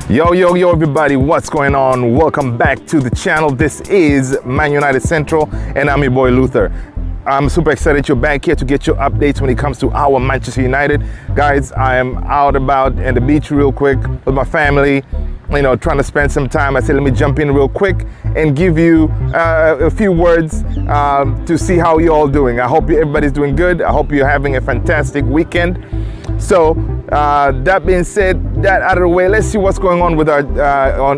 Yo, everybody, what's going on? Welcome back to the channel. This is Man United Central, and I'm your boy Luther. I'm super excited you're back here to get your updates when it comes to our Manchester United. Guys, I am out about in the beach real quick with my family, trying to spend some time. I said, let me jump in real quick and give you a few words to see how you're all doing. I hope everybody's doing good. I hope you're having a fantastic weekend. So that being said, that out of the way, let's see what's going on with our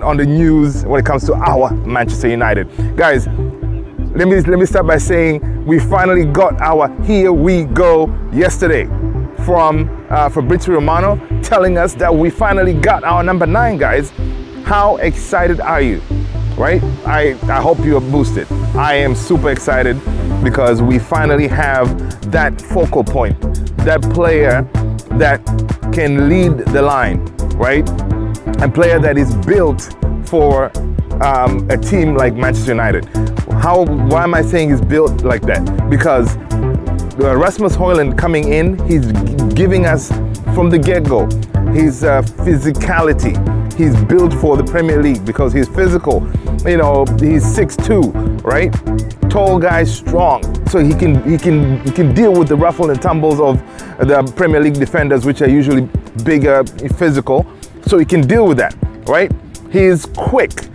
on the news when it comes to our Manchester United. Guys, let me start by saying we finally got our "Here We Go" yesterday from Fabrizio Romano, telling us that we finally got our number 9, guys. How excited are you? Right? I hope you are boosted. I am super excited because we finally have that focal point, that player that can lead the line, right? A player that is built for a team like Manchester United. Why am I saying he's built like that? Because Rasmus Hojlund coming in, he's giving us from the get-go his physicality. He's built for the Premier League because he's physical. He's 6'2", right? Tall guy, strong, so he can deal with the ruffle and tumbles of the Premier League defenders, which are usually bigger, physical. So he can deal with that, right? He is quick,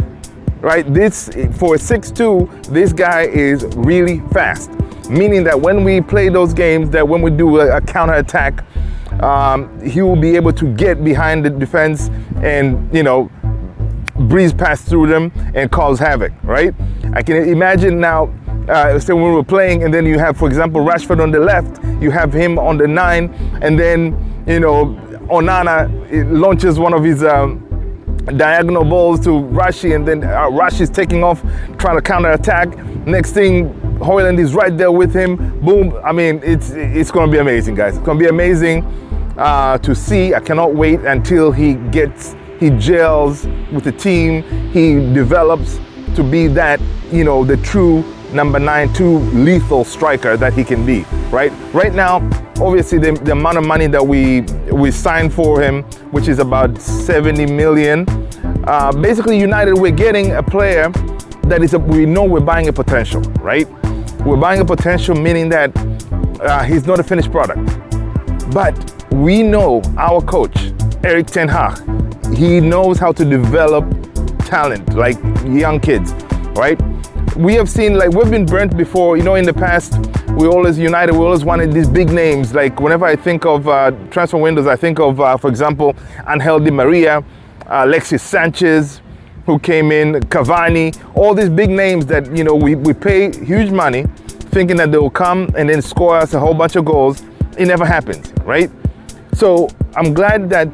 right? For a 6'2", this guy is really fast, meaning that when we play those games, that when we do a counter attack, he will be able to get behind the defense and breeze past through them and cause havoc, right? I can imagine now, so when we're playing and then you have, for example, Rashford on the left, you have him on the 9, and then, Onana launches one of his diagonal balls to Rashi, and then Rashi is taking off, trying to counter attack. Next thing, Hojlund is right there with him. Boom. I mean, it's going to be amazing, guys. It's going to be amazing to see. I cannot wait until he gels with the team. He develops to be that, the true number 9, true lethal striker that he can be, right? Right now, obviously, the amount of money that we signed for him, which is about 70 million, basically United, we're getting a player that we know we're buying a potential, right? We're buying a potential, meaning that he's not a finished product. But we know our coach, Erik ten Hag, he knows how to develop talent, like young kids, right? We have seen, we've been burnt before, in the past, we always wanted these big names. Like whenever I think of transfer windows, I think of, for example, Angel Di Maria, Alexis Sanchez, who came in, Cavani, all these big names that, we pay huge money thinking that they will come and then score us a whole bunch of goals. It never happens, right? So I'm glad that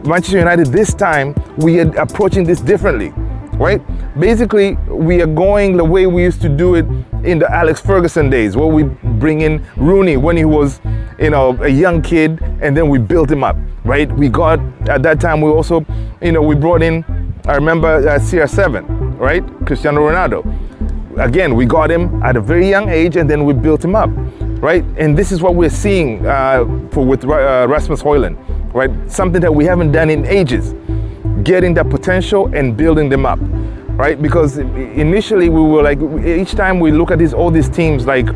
Manchester United this time, we are approaching this differently, right? Basically, we are going the way we used to do it in the Alex Ferguson days, where we bring in Rooney when he was, a young kid, and then we built him up, right? We got, at that time, we also, we brought in, I remember CR7, right? Cristiano Ronaldo. Again, we got him at a very young age, and then we built him up, right? And this is what we're seeing with Rasmus Hojlund, right? Something that we haven't done in ages, getting that potential and building them up, right? Because initially we were like, each time we look at all these teams like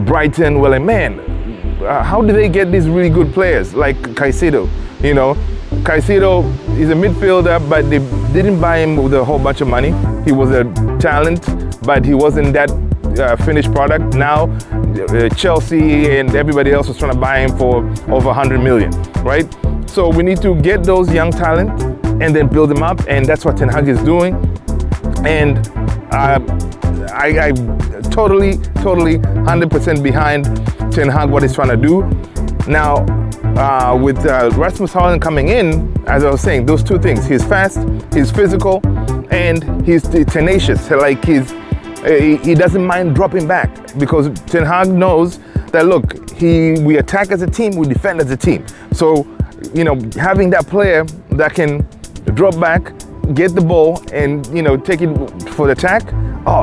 Brighton, we're like, man, how do they get these really good players like Caicedo? Caicedo is a midfielder, but they didn't buy him with a whole bunch of money. He was a talent, but he wasn't that finished product. Now Chelsea and everybody else was trying to buy him for over 100 million, right? So we need to get those young talent and then build them up, and that's what Ten Hag is doing. And I totally 100% behind Ten Hag, what he's trying to do. Now, with Rasmus Hojlund coming in, as I was saying, those two things: he's fast, he's physical, and he's tenacious. Like he doesn't mind dropping back, because Ten Hag knows that, look, we attack as a team, we defend as a team. So, having that player that can drop back, get the ball, and take it for the attack,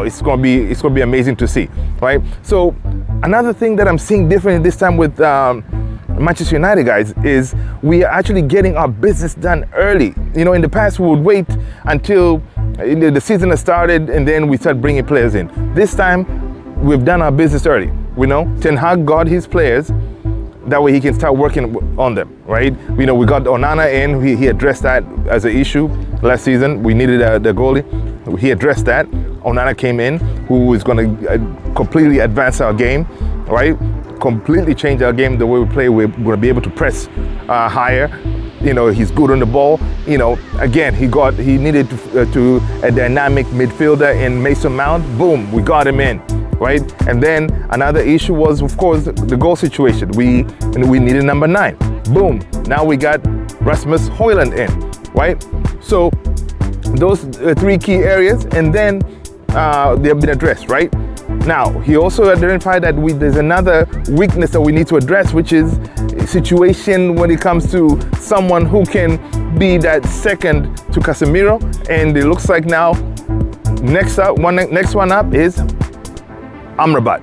it's gonna be amazing to see, right? So another thing that I'm seeing differently this time with Manchester United, guys, is we are actually getting our business done early. You know, in the past we would wait until the season has started and then we start bringing players in. This time we've done our business early. We know Ten Hag got his players. That way he can start working on them, right? You know, we got Onana in. He addressed that as an issue last season. We needed the goalie. He addressed that. Onana came in, who is going to completely advance our game, right? Completely change our game, the way we play. We're going to be able to press higher. You know, he's good on the ball. You know, again, he needed to a dynamic midfielder in Mason Mount. Boom, we got him in. Right? And then another issue was, of course, the goal situation. We needed number 9. Boom. Now we got Rasmus Hojlund in, right? So those 3 key areas, and then they have been addressed, right? Now, he also identified that there's another weakness that we need to address, which is a situation when it comes to someone who can be that second to Casemiro. And it looks like now, next one up is Amrabat.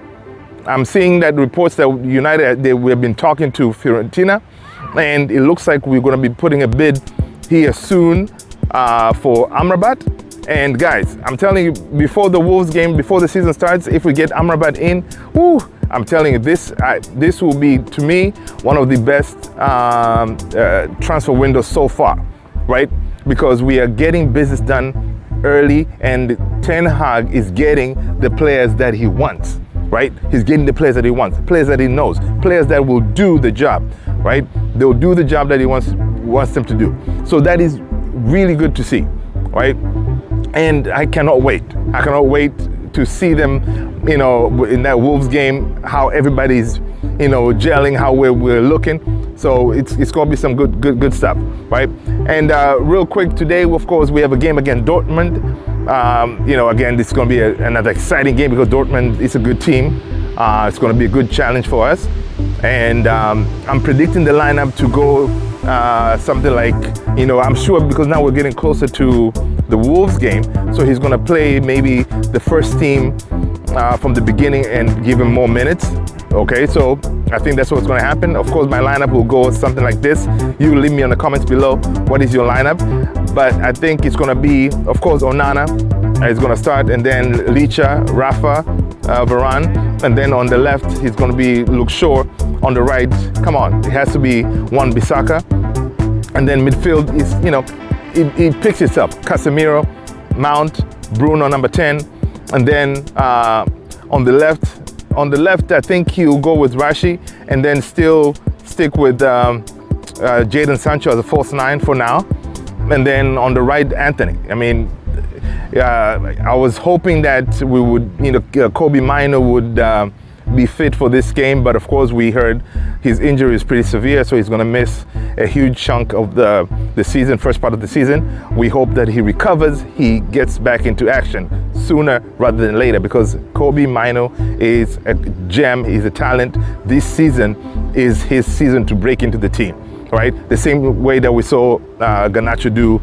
I'm seeing that reports that United, we have been talking to Fiorentina, and it looks like we're going to be putting a bid here soon for Amrabat. And guys, I'm telling you, before the Wolves game, before the season starts, if we get Amrabat in, whoo, I'm telling you, this will be, to me, one of the best transfer windows so far, right? Because we are getting business done early, and Ten Hag is getting the players that he wants, right? He's getting the players that he wants, players that he knows, players that will do the job, right? They'll do the job that he wants them to do. So that is really good to see, right? And I cannot wait. I cannot wait to see them, you know, in that Wolves game, how everybody's, you know, gelling, how we're looking. So it's going to be some good stuff, right? And real quick, today, of course, we have a game against Dortmund. You know, again, this is going to be another exciting game because Dortmund is a good team. It's going to be a good challenge for us. And I'm predicting the lineup to go something like, you know, I'm sure because now we're getting closer to the Wolves game. So he's going to play maybe the first team from the beginning and give him more minutes. Okay, so I think that's what's going to happen. Of course, my lineup will go something like this. You leave me in the comments below what is your lineup. But I think it's going to be, of course, Onana is going to start, and then Licha, Rafa, Varane, and then on the left he's going to be Luke Shaw. On the right, come on, it has to be Wan-Bissaka. And then midfield is, you know, it picks itself. Casemiro, Mount, Bruno number 10, and then on the left, I think he'll go with Rashi, and then still stick with Jadon Sancho as a false 9 for now. And then on the right, Anthony. I mean, I was hoping that we would, you know, Kobe Mino would be fit for this game, but of course we heard his injury is pretty severe, so he's going to miss a huge chunk of the season, first part of the season. We hope that he recovers, he gets back into action sooner rather than later, because Kobe Mino is a gem, he's a talent. This season is his season to break into the team, right? The same way that we saw Garnacho do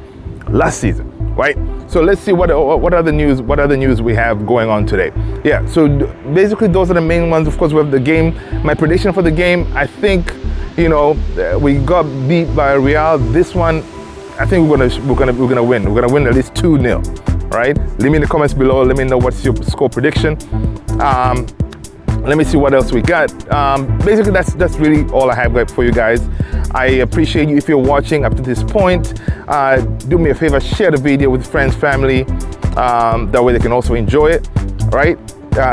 last season, right? So let's see what other news we have going on today. Yeah, so basically those are the main ones. Of course, we have the game. My prediction for the game, I think, you know, we got beat by Real. This one, I think we're gonna win. We're gonna win at least 2-0, right? Leave me in the comments below. Let me know what's your score prediction. Let me see what else we got. Basically, that's really all I have for you guys. I appreciate you if you're watching up to this point. Do me a favor, share the video with friends, family. That way they can also enjoy it, right?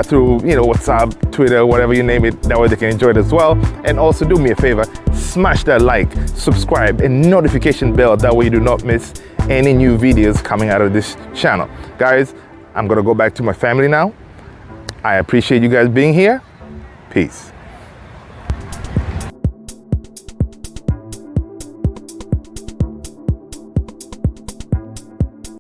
Through, you know, WhatsApp, Twitter, whatever you name it. That way they can enjoy it as well. And also do me a favor, smash that like, subscribe, and notification bell. That way you do not miss any new videos coming out of this channel. Guys, I'm gonna go back to my family now. I appreciate you guys being here. Peace.